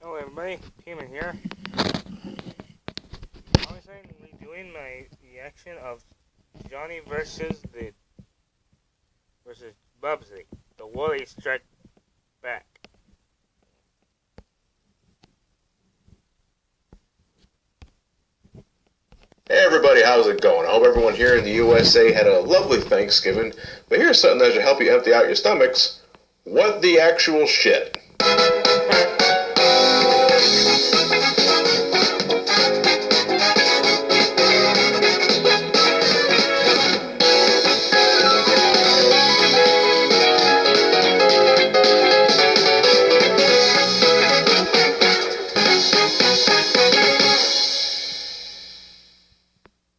Hello everybody, T.man here. I was redoing my reaction of Johnny versus Bubsy, the Woolly Strike Back. Hey everybody, how's it going? I hope everyone here in the USA had a lovely Thanksgiving. But here's something that should help you empty out your stomachs. What the actual shit?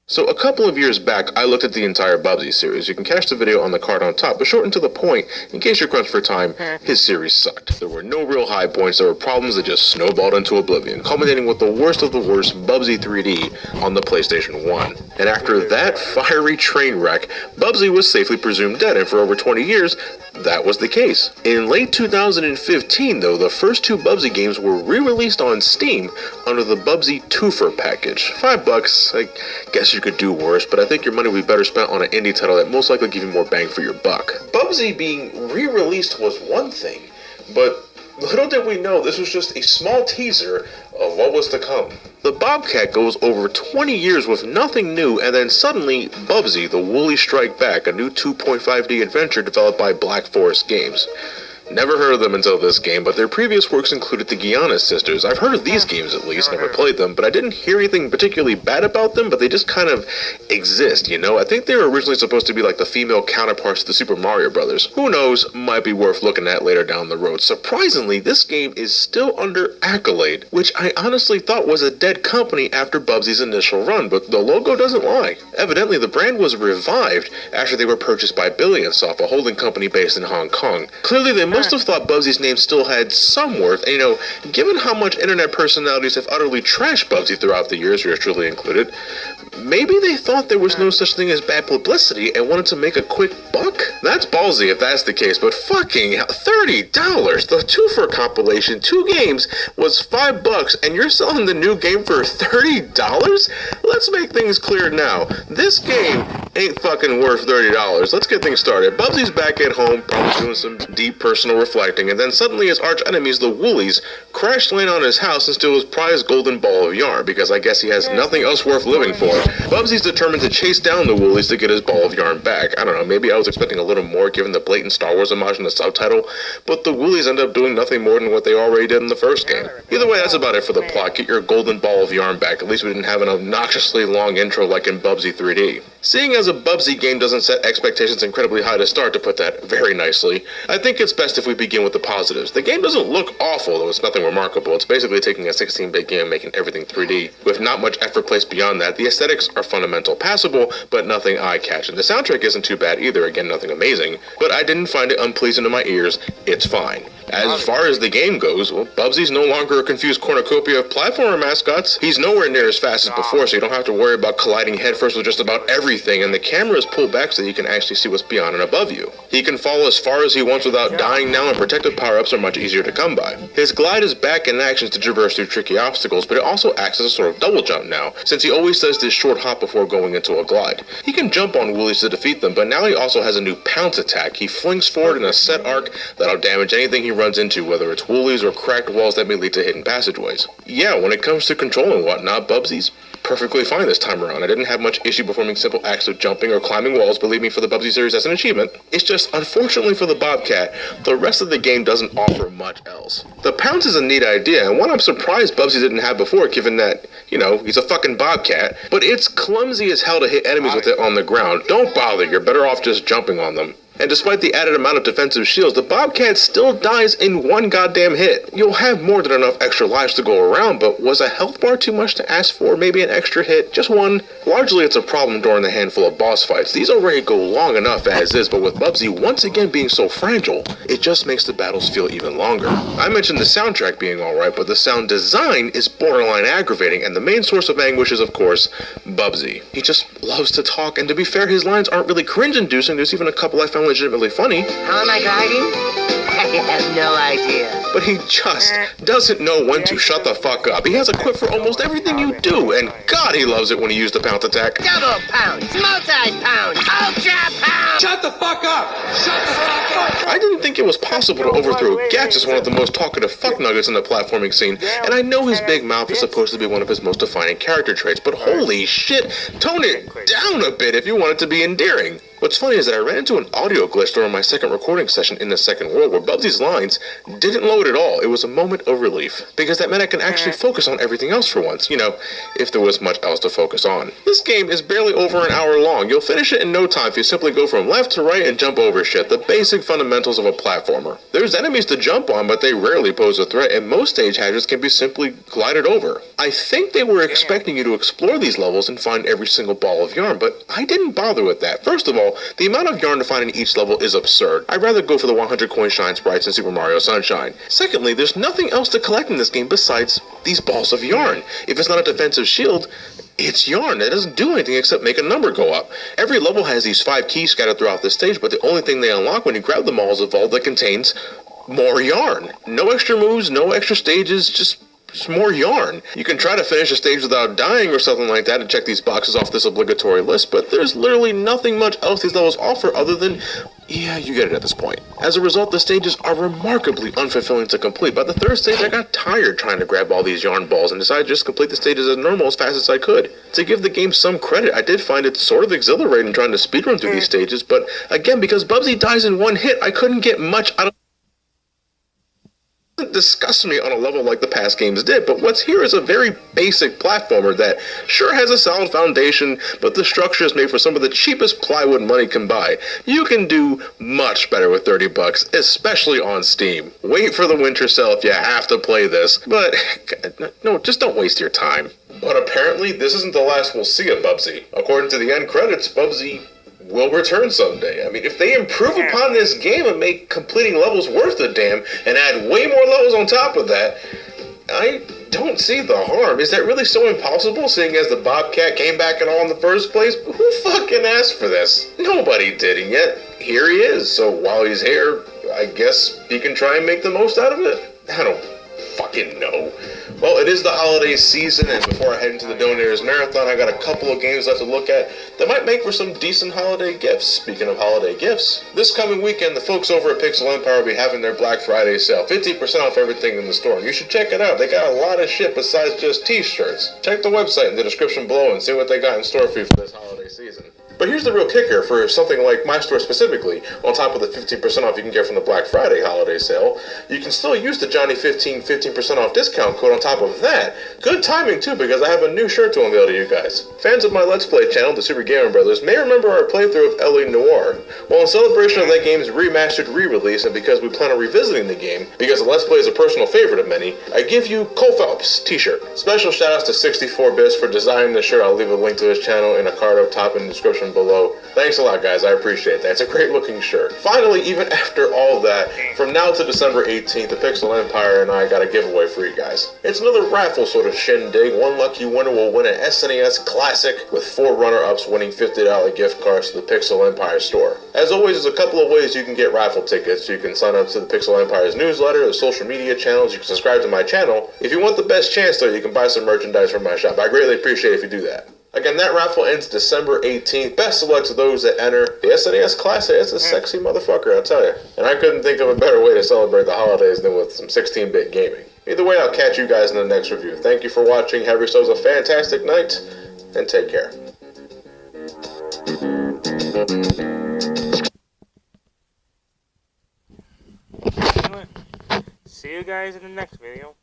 So a couple of years back, I looked at the entire Bubbsy series. You can catch the video on the card on top, but short and to the point, in case you're crunched for time, his series sucked. There were no real high points, there were problems that just snowballed into oblivion, culminating with the worst of the worst, Bubbsy 3D, on the PlayStation 1. And after that fiery train wreck, Bubbsy was safely presumed dead, and for over 20 years, that was the case. In late 2015, though, the first two Bubbsy games were re-released on Steam under the Bubbsy Twofer package. $5, I guess you could do worse, but I think your money would be better spent on an indie title that most likely give you more bang for your buck. Bubbsy being re-released was one thing, but little did we know this was just a small teaser of what was to come. The Bobcat goes over 20 years with nothing new, and then suddenly, Bubbsy, the Woolly Strike Back, a new 2.5D adventure developed by Black Forest Games. Never heard of them until this game, but their previous works included the Guiana Sisters. I've heard of these games at least, never played them, but I didn't hear anything particularly bad about them, but they just kind of exist, you know? I think they were originally supposed to be like the female counterparts to the Super Mario Brothers. Who knows, might be worth looking at later down the road. Surprisingly, this game is still under Accolade, which I honestly thought was a dead company after Bubbsy's initial run, but the logo doesn't lie. Evidently, the brand was revived after they were purchased by Billionsoft, a holding company based in Hong Kong. Clearly, they must have thought Bubbsy's name still had some worth, and you know, given how much internet personalities have utterly trashed Bubbsy throughout the years, yours truly included, maybe they thought there was no such thing as bad publicity and wanted to make a quick buck? That's ballsy if that's the case, but fucking $30! The Twofer compilation, 2 games, was $5, and you're selling the new game for $30? Let's make things clear now. This game ain't fucking worth $30. Let's get things started. Bubbsy's back at home, probably doing some deep personal reflecting, and then suddenly his arch enemies, the Woolies, crash land on his house and steal his prized golden ball of yarn, because I guess he has nothing else worth living for. Bubsy's determined to chase down the Woolies to get his ball of yarn back. I don't know, maybe I was expecting a little more given the blatant Star Wars homage in the subtitle, but the Woolies end up doing nothing more than what they already did in the first game. Either way, that's about it for the plot. Get your golden ball of yarn back. At least we didn't have an obnoxiously long intro like in Bubbsy 3D. Seeing as a Bubbsy game doesn't set expectations incredibly high to start, to put that very nicely, I think it's best if we begin with the positives. The game doesn't look awful, though it's nothing remarkable. It's basically taking a 16-bit game and making everything 3D, with not much effort placed beyond that. The aesthetics are fundamental, passable, but nothing eye-catching. The soundtrack isn't too bad either, again, nothing amazing, but I didn't find it unpleasing to my ears. It's fine. As far as the game goes, well, Bubsy's no longer a confused cornucopia of platformer mascots. He's nowhere near as fast as before, so you don't have to worry about colliding headfirst with just about everything, and the camera is pulled back so that you can actually see what's beyond and above you. He can fall as far as he wants without dying now, and protective power-ups are much easier to come by. His glide is back in action to traverse through tricky obstacles, but it also acts as a sort of double jump now, since he always does this short hop before going into a glide. He can jump on Woolies to defeat them, but now he also has a new pounce attack. He flings forward in a set arc that'll damage anything he runs into, whether it's Woolies or cracked walls that may lead to hidden passageways. Yeah, when it comes to control and whatnot, Bubsy's perfectly fine this time around. I didn't have much issue performing simple acts of jumping or climbing walls. Believe me, for the Bubbsy series, that's an achievement. It's just, unfortunately for the Bobcat, the rest of the game doesn't offer much else. The pounce is a neat idea, and one I'm surprised Bubbsy didn't have before, given that, you know, he's a fucking Bobcat, but it's clumsy as hell to hit enemies with it on the ground. Don't bother, you're better off just jumping on them. And despite the added amount of defensive shields, the Bobcat still dies in one goddamn hit. You'll have more than enough extra lives to go around, but was a health bar too much to ask for? Maybe an extra hit? Just one? Largely it's a problem during the handful of boss fights. These already go long enough as is, but with Bubbsy once again being so fragile, it just makes the battles feel even longer. I mentioned the soundtrack being alright, but the sound design is borderline aggravating, and the main source of anguish is, of course, Bubbsy. He just loves to talk, and to be fair, his lines aren't really cringe-inducing. There's even a couple I found sound legitimately funny. How am I gliding? I have no idea. But he just doesn't know when to shut the fuck up. He has a quip for almost everything you do, and God, he loves it when he used the pounce attack. Double pounce, multi-pounce, ultra pounce! Shut the fuck up! Shut the fuck up! I didn't think it was possible to overthrow Gax as one of the most talkative fucknuggets in the platforming scene, and I know his big mouth is supposed to be one of his most defining character traits, but holy shit, tone it down a bit if you want it to be endearing. What's funny is that I ran into an audio glitch during my second recording session in the second world where Bubsy's lines didn't load at all. It was a moment of relief, because that meant I can actually focus on everything else for once, you know, if there was much else to focus on. This game is barely over an hour long. You'll finish it in no time if you simply go from left to right and jump over shit, the basic fundamentals of a platformer. There's enemies to jump on, but they rarely pose a threat, and most stage hazards can be simply glided over. I think they were expecting you to explore these levels and find every single ball of yarn, but I didn't bother with that. First of all, the amount of yarn to find in each level is absurd. I'd rather go for the 100 coin shine sprites in Super Mario Sunshine. Secondly, there's nothing else to collect in this game besides these balls of yarn. If it's not a defensive shield, it's yarn. It doesn't do anything except make a number go up. Every level has these 5 keys scattered throughout the stage, but the only thing they unlock when you grab them all is a vault that contains more yarn. No extra moves, no extra stages, just more yarn. You can try to finish a stage without dying or something like that and check these boxes off this obligatory list, but there's literally nothing much else these levels offer other than, yeah, you get it at this point. As a result, the stages are remarkably unfulfilling to complete. By the third stage, I got tired trying to grab all these yarn balls and decided to just complete the stages as normal as fast as I could. To give the game some credit, I did find it sort of exhilarating trying to speedrun through these stages, but again, because Bubsy dies in one hit, I couldn't get much out of disgust me on a level like the past games did, but what's here is a very basic platformer that sure has a solid foundation, but the structure is made for some of the cheapest plywood money can buy. You can do much better with $30, especially on Steam. Wait for the winter sale if you have to play this, but no, just don't waste your time. But apparently this isn't the last we'll see of Bubsy. According to the end credits, Bubsy will return someday. I mean, if they improve upon this game and make completing levels worth a damn and add way more levels on top of that, I don't see the harm. Is that really so impossible, seeing as the Bobcat came back and all in the first place? Who fucking asked for this? Nobody did, and yet here he is. So while he's here, I guess he can try and make the most out of it? I don't fucking know. Well, it is the holiday season, and before I head into the Donators Marathon, I got a couple of games left to look at that might make for some decent holiday gifts. Speaking of holiday gifts, this coming weekend, the folks over at Pixel Empire will be having their Black Friday sale. 50% off everything in the store. You should check it out. They got a lot of shit besides just t-shirts. Check the website in the description below and see what they got in store for you for this holiday season. But here's the real kicker for something like my store specifically. On top of the 15% off you can get from the Black Friday holiday sale, you can still use the Johnny15 15% off discount code on top of that. Good timing too, because I have a new shirt to unveil to you guys. Fans of my Let's Play channel, the Super Gamer Brothers, may remember our playthrough of L.A. Noire. Well, in celebration of that game's remastered re-release, and because we plan on revisiting the game, because the Let's Play is a personal favorite of many, I give you Cole Phelps t-shirt. Special shoutouts to 64bits for designing the shirt. I'll leave a link to his channel in a card up top in the description below. Thanks a lot, guys. I appreciate that. It's a great looking shirt. Finally, even after all that, from now to December 18th, the Pixel Empire and I got a giveaway for you guys. It's another raffle sort of shindig. One lucky winner will win an SNES Classic, with 4 runner-ups winning $50 gift cards to the Pixel Empire store. As always, there's a couple of ways you can get raffle tickets. You can sign up to the Pixel Empire's newsletter, the social media channels, you can subscribe to my channel. If you want the best chance, though, you can buy some merchandise from my shop. I greatly appreciate it if you do that. Again, that raffle ends December 18th. Best of luck to those that enter. The SNES Classic, it's a sexy motherfucker, I'll tell you. And I couldn't think of a better way to celebrate the holidays than with some 16-bit gaming. Either way, I'll catch you guys in the next review. Thank you for watching. Have yourselves a fantastic night, and take care. See you guys in the next video.